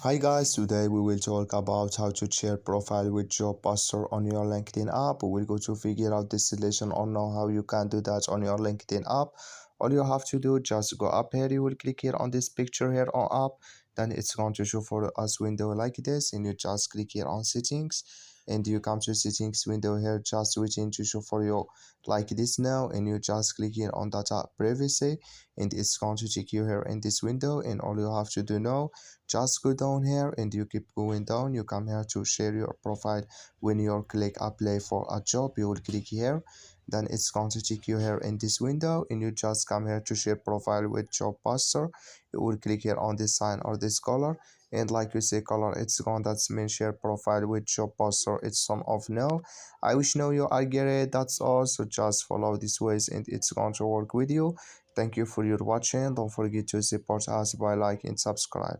Hi guys, today we will talk about how to share profile with job poster on your LinkedIn app. We will go to figure out this solution or know how you can do that on your LinkedIn app. All you have to do, just go up here, you will click here on this picture here on app, then it's going to show for us window like this, and you just click here on settings, and you come to settings window here, just waiting to show for you like this now, and you just click here on data privacy, and it's going to take you here in this window. And all you have to do now, just go down here and you keep going down, you come here to share your profile. When you click apply for a job, you will click here, then it's going to take you here in this window, and you just come here to share profile with job poster. You will click here on this sign or this color, and like you say color, it's going that's mean share profile with job poster, it's on off now. I wish know you are get it. That's all, so just follow these ways and it's going to work with you. Thank you for your watching. Don't forget to support us by like and subscribe.